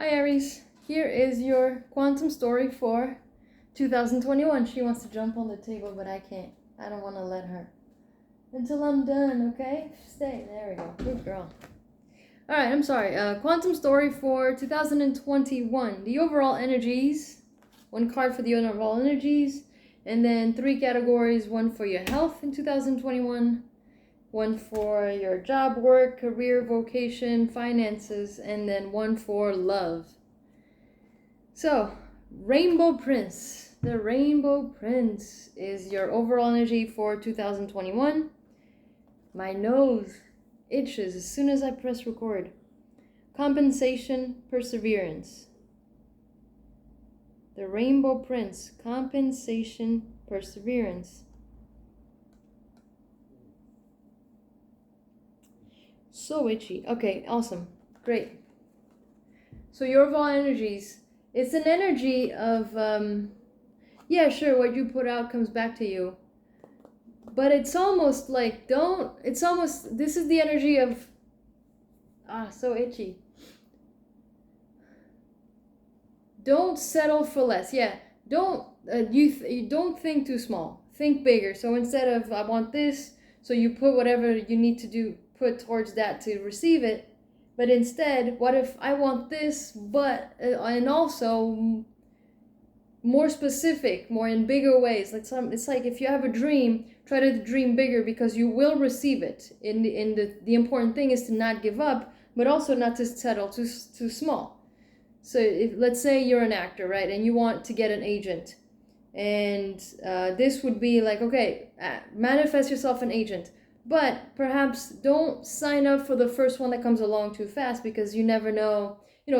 Hi Aries, here is your quantum story for 2021. She wants to jump on the table, but I can't. I don't want to let her. Until I'm done, okay? Stay. There we go. Good girl. Alright, I'm sorry. Quantum story for 2021. The overall energies. One card for the overall energies. And then 3 categories. One for your health in 2021. One for your job, work, career, vocation, finances, and then one for love. So, Rainbow Prince. The Rainbow Prince is your overall energy for 2021. My nose itches as soon as I press record. Compensation, perseverance. The Rainbow Prince. Compensation, perseverance. So itchy. Okay, awesome. Great. So your overall energies. It's an energy of, yeah, sure, what you put out comes back to you. But it's almost like, this is the energy of, so itchy. Don't settle for less. Yeah, you don't think too small. Think bigger. So instead of, I want this, so you put whatever you need to put towards that to receive it. But instead, what if I want this, but, and also more specific, more in bigger ways. It's like if you have a dream, try to dream bigger because you will receive it. The important thing is to not give up, but also not to settle too small. So let's say you're an actor, right, and you want to get an agent, and this would be like, okay, manifest yourself an agent. But perhaps don't sign up for the first one that comes along too fast because you never know.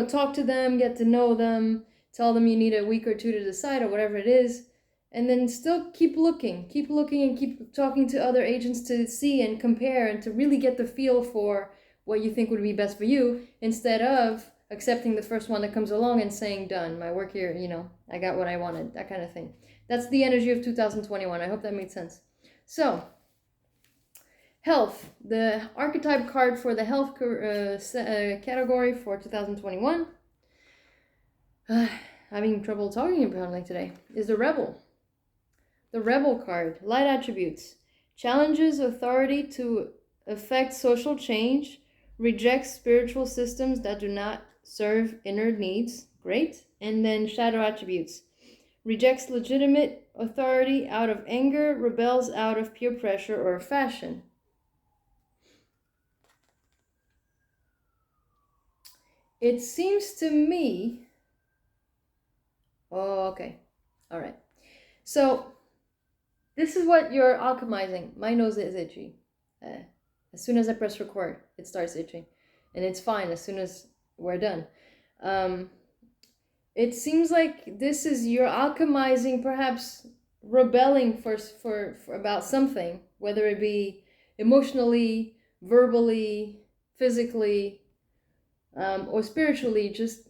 Talk to them, get to know them, tell them you need a week or two to decide or whatever it is. And then still keep looking and keep talking to other agents to see and compare and to really get the feel for what you think would be best for you instead of accepting the first one that comes along and saying, done, my work here, I got what I wanted, that kind of thing. That's the energy of 2021. I hope that made sense. So, health, the archetype card for the health category for 2021, having trouble talking apparently today, is the Rebel. The Rebel card, light attributes, challenges authority to affect social change, rejects spiritual systems that do not serve inner needs. Great. And then shadow attributes, rejects legitimate authority out of anger, rebels out of peer pressure or fashion. It seems to me, okay, all right. So this is what you're alchemizing. My nose is itchy. As soon as I press record, it starts itching. And it's fine as soon as we're done. It seems like this is you're alchemizing, perhaps rebelling for about something, whether it be emotionally, verbally, physically, or spiritually, just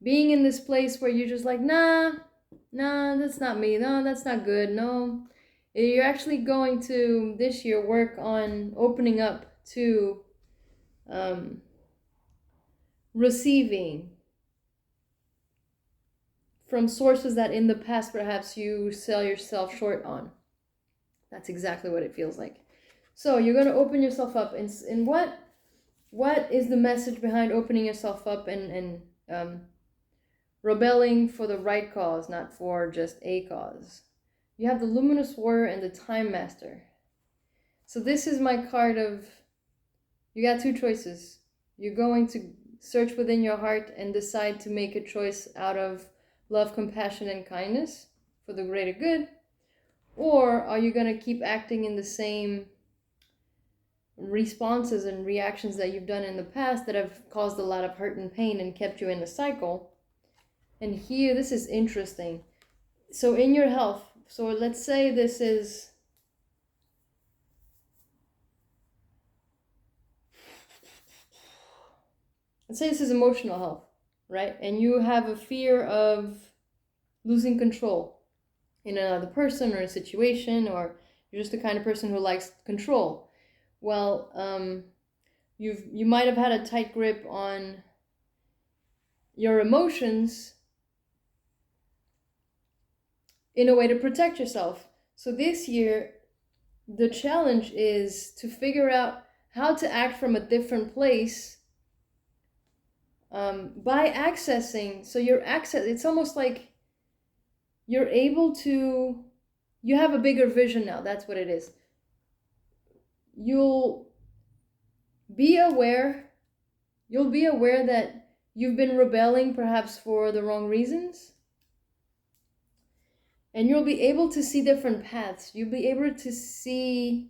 being in this place where you're just like, nah, that's not me. No, that's not good. No, you're actually going to this year work on opening up to receiving from sources that in the past perhaps you sell yourself short on. That's exactly what it feels like. So you're going to open yourself up. And what is the message behind opening yourself up and rebelling for the right cause, not for just a cause? You have the Luminous Warrior and the Time Master. So this is my card of, you got 2 choices. You're going to search within your heart and decide to make a choice out of love, compassion, and kindness for the greater good? Or are you going to keep acting in the same responses and reactions that you've done in the past that have caused a lot of hurt and pain and kept you in a cycle? And here, this is interesting. So in your health, so let's say this is, emotional health, right? And you have a fear of losing control in another person or a situation, or you're just the kind of person who likes control. Well, you might have had a tight grip on your emotions in a way to protect yourself. So this year, the challenge is to figure out how to act from a different place by accessing. So it's almost like you're able to, you have a bigger vision now. That's what it is. You'll be aware that you've been rebelling perhaps for the wrong reasons. And you'll be able to see different paths. You'll be able to see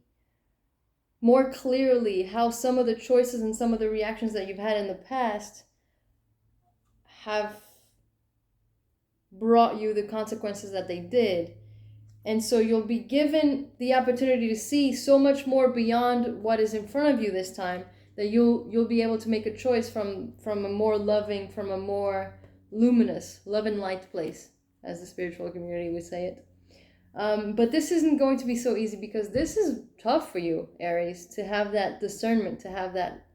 more clearly how some of the choices and some of the reactions that you've had in the past have brought you the consequences that they did. And so you'll be given the opportunity to see so much more beyond what is in front of you this time, that you'll be able to make a choice from a more loving, from a more luminous, love and light place, as the spiritual community would say it. But this isn't going to be so easy, because this is tough for you, Aries, to have that discernment, to have that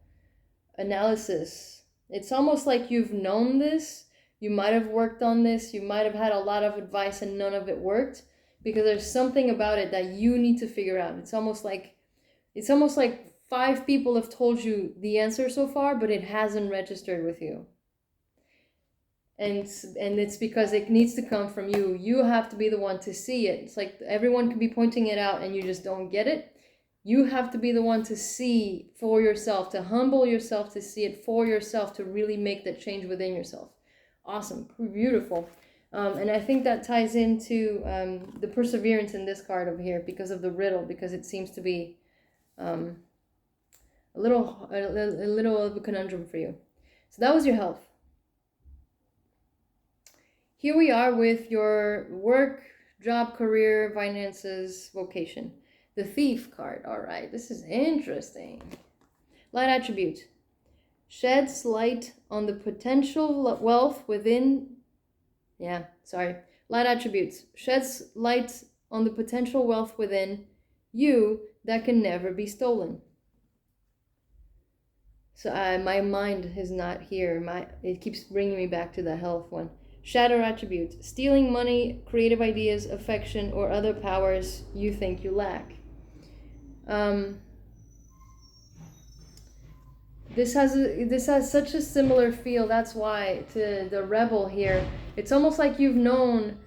analysis. It's almost like you've known this, you might have worked on this, you might have had a lot of advice and none of it worked, because there's something about it that you need to figure out. It's almost like 5 people have told you the answer so far, but it hasn't registered with you. And it's because it needs to come from you. You have to be the one to see it. It's like everyone can be pointing it out and you just don't get it. You have to be the one to see for yourself, to humble yourself, to see it for yourself, to really make that change within yourself. Awesome, beautiful. And I think that ties into the perseverance in this card over here, because of the riddle, because it seems to be a little of a conundrum for you. So that was your health. Here we are with your work, job, career, finances, vocation. The Thief card. All right, this is interesting. Light attribute. Sheds light on the potential wealth within... Light attributes. Sheds light on the potential wealth within you that can never be stolen. So my mind is not here. It keeps bringing me back to the health one. Shadow attribute. Stealing money, creative ideas, affection, or other powers you think you lack. This has such a similar feel. That's why to the rebel here. It's almost like you've known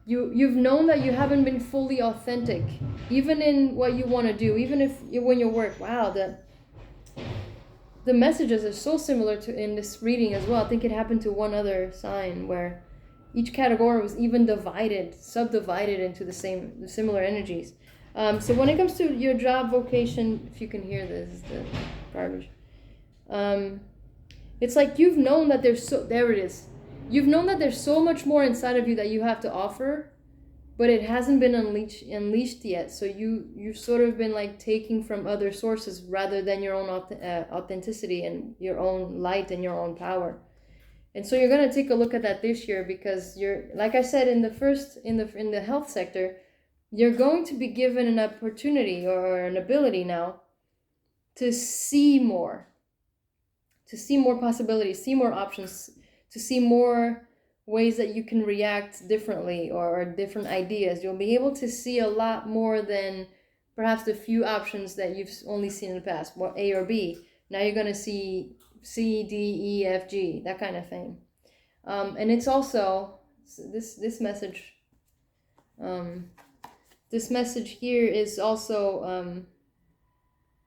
that you haven't been fully authentic, even in what you want to do, even if when you work. Wow, the messages are so similar to in this reading as well. I think it happened to one other sign where each category was even subdivided into the similar energies. So when it comes to your job, vocation, if you can hear this, the garbage. It's like you've known that You've known that there's so much more inside of you that you have to offer, but it hasn't been unleashed yet. So you've sort of been like taking from other sources rather than your own authenticity and your own light and your own power. And so you're going to take a look at that this year, because you're, like I said in the health sector, you're going to be given an opportunity or an ability now to see more possibilities, see more options, to see more ways that you can react differently or different ideas. You'll be able to see a lot more than perhaps the few options that you've only seen in the past, A or B. Now you're going to see C, D, E, F, G, that kind of thing. And it's also this message. This message here is also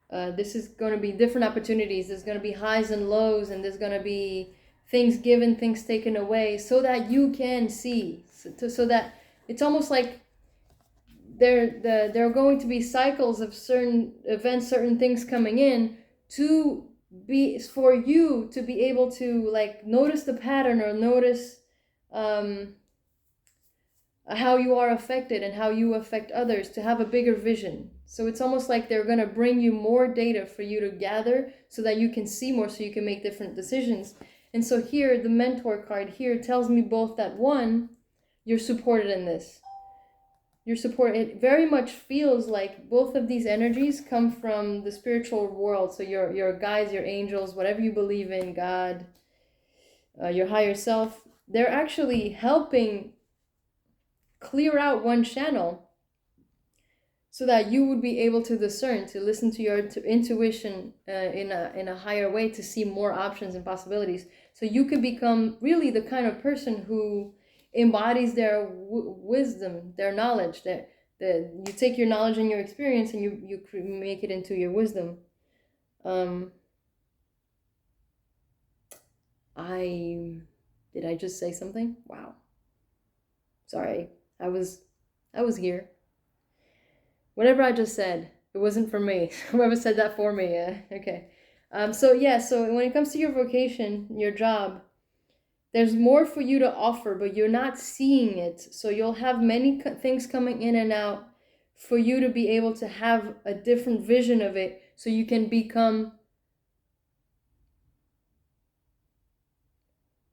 this is going to be different opportunities. There's going to be highs and lows, and there's going to be things given, things taken away, so that you can see. So that it's almost like there are going to be cycles of certain events, certain things coming in for you to be able to like notice the pattern or notice how you are affected and how you affect others, to have a bigger vision. So it's almost like they're going to bring you more data for you to gather so that you can see more, so you can make different decisions. And so here, the mentor card here tells me both that, one, you're supported in this. It very much feels like both of these energies come from the spiritual world. So your guides, your angels, whatever you believe in, God, your higher self, they're actually helping clear out one channel so that you would be able to discern, to listen to your intuition in a higher way, to see more options and possibilities. So you could become really the kind of person who embodies their wisdom, their knowledge, that you take your knowledge and your experience and you make it into your wisdom. Did I just say something? Wow. Sorry. I was here. Whatever I just said, it wasn't for me. Whoever said that for me, okay. So when it comes to your vocation, your job, there's more for you to offer, but you're not seeing it. So you'll have many things coming in and out for you to be able to have a different vision of it, so you can become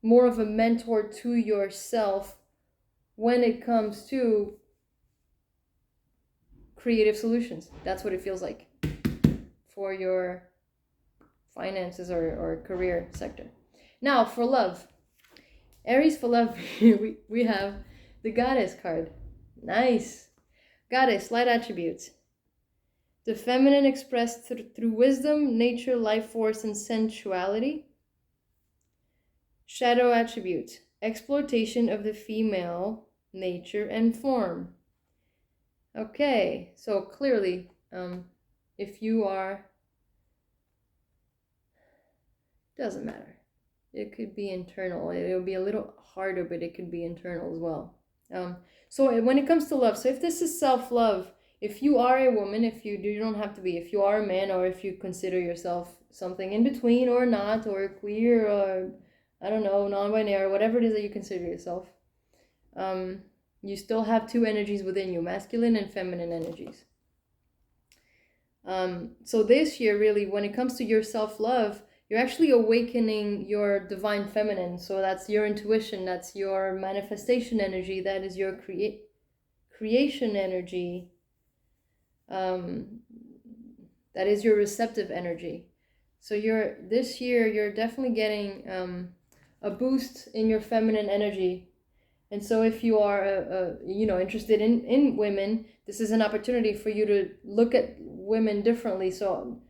more of a mentor to yourself when it comes to creative solutions. That's what it feels like for your finances or career sector. Now for love, Aries, for love, we have the Goddess card. Nice. Goddess, light attributes. The feminine expressed through wisdom, nature, life force, and sensuality. Shadow attribute, exploitation of the female nature and form. Okay, so clearly, if you are, doesn't matter. It could be internal. It'll be a little harder, but it could be internal as well. So when it comes to love, so if this is self-love, if you are a woman, you don't have to be, if you are a man, or if you consider yourself something in between or not, or queer, or I don't know, non-binary, whatever it is that you consider yourself, you still have two energies within you, masculine and feminine energies. So this year, really, when it comes to your self-love, you're actually awakening your divine feminine. So that's your intuition, that's your manifestation energy, that is your creation energy, that is your receptive energy. So this year you're definitely getting a boost in your feminine energy. And so if you are interested in women, this is an opportunity for you to look at women differently. So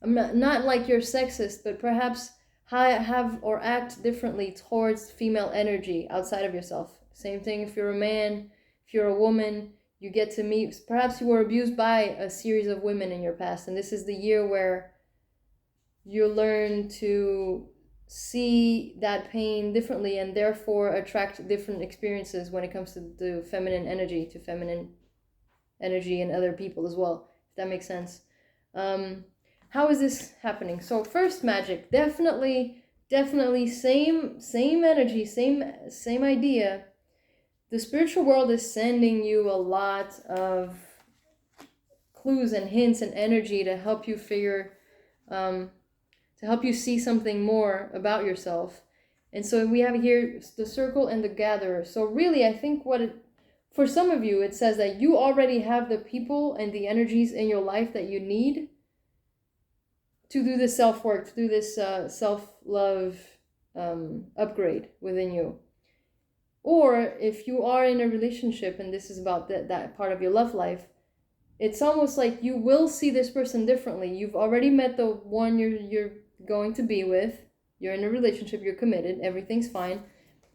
I'm not like you're sexist, but perhaps have or act differently towards female energy outside of yourself. Same thing if you're a man, if you're a woman, you get to meet, perhaps you were abused by a series of women in your past, and this is the year where you learn to see that pain differently and therefore attract different experiences when it comes to the feminine energy in other people as well, if that makes sense. How is this happening? So first, magic, definitely same energy, same idea. The spiritual world is sending you a lot of clues and hints and energy to help you to help you see something more about yourself. And so we have here the circle and the gatherer. So really, I think for some of you, it says that you already have the people and the energies in your life that you need to do this self-work, to do this self-love upgrade within you. Or if you are in a relationship and this is about that part of your love life, it's almost like you will see this person differently. You've already met the one you're going to be with. You're in a relationship, you're committed, everything's fine.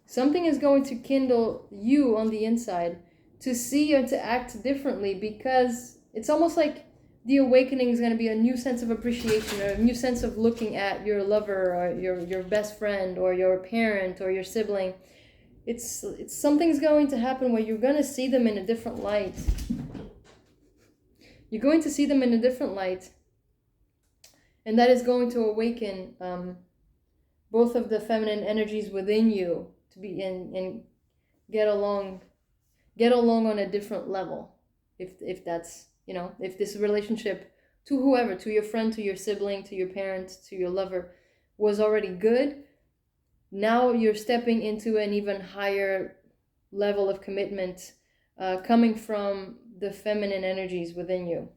Something is going to kindle you on the inside to see and to act differently, because it's almost like the awakening is going to be a new sense of appreciation, or a new sense of looking at your lover or your best friend or your parent or your sibling. It's something's going to happen where you're going to see them in a different light. You're going to see them in a different light, and that is going to awaken both of the feminine energies within you to be and get along on a different level. If that's, if this relationship to whoever, to your friend, to your sibling, to your parent, to your lover, was already good, now you're stepping into an even higher level of commitment coming from the feminine energies within you.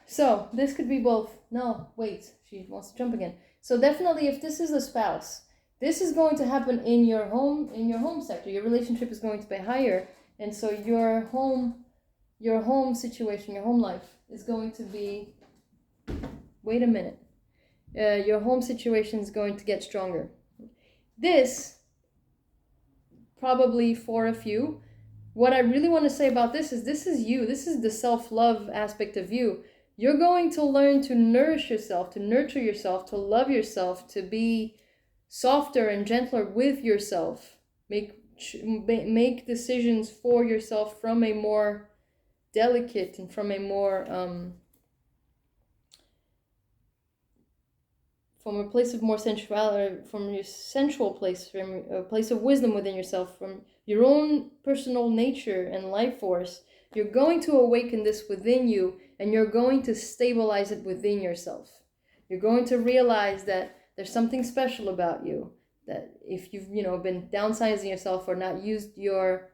So this could be both. No, wait, she wants to jump again. So definitely, if this is a spouse, this is going to happen in your home sector. Your relationship is going to be higher, and so your home situation, your home life is going to be, wait a minute, your home situation is going to get stronger. This, probably for a few, what I really want to say about this is you. This is the self-love aspect of you. You're going to learn to nourish yourself, to nurture yourself, to love yourself, to be softer and gentler with yourself. Make decisions for yourself from a more delicate and from a more from a place of more sensuality, from your sensual place, from a place of wisdom within yourself, from your own personal nature and life force. You're going to awaken this within you, and you're going to stabilize it within yourself. You're going to realize that there's something special about you, that if you've been downsizing yourself or not used your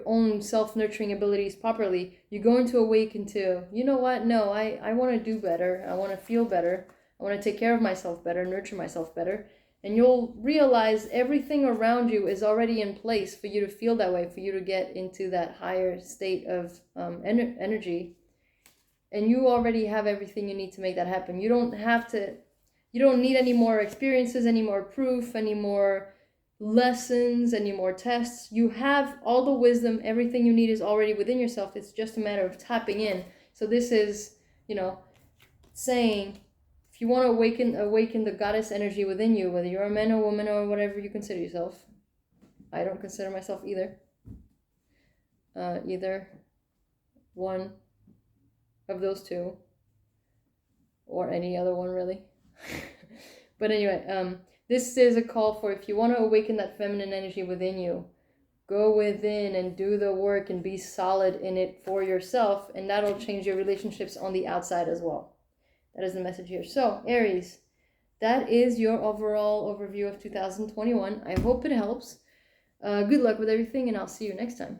own self-nurturing abilities properly, you're going to awaken to, you know what, no, I want to do better, I want to feel better, I want to take care of myself better, nurture myself better. And you'll realize everything around you is already in place for you to feel that way, for you to get into that higher state of energy. And you already have everything you need to make that happen. You don't need any more experiences, any more proof, any more lessons, any more tests. You have all the wisdom, everything you need is already within yourself. It's just a matter of tapping in. So this is, saying, if you want to awaken the goddess energy within you, whether you're a man or woman or whatever you consider yourself. I don't consider myself either. Either one of those two, or any other one really. But anyway, this is a call for, if you want to awaken that feminine energy within you, go within and do the work and be solid in it for yourself, and that'll change your relationships on the outside as well. That is the message here. So, Aries, that is your overall overview of 2021. I hope it helps. Good luck with everything, and I'll see you next time.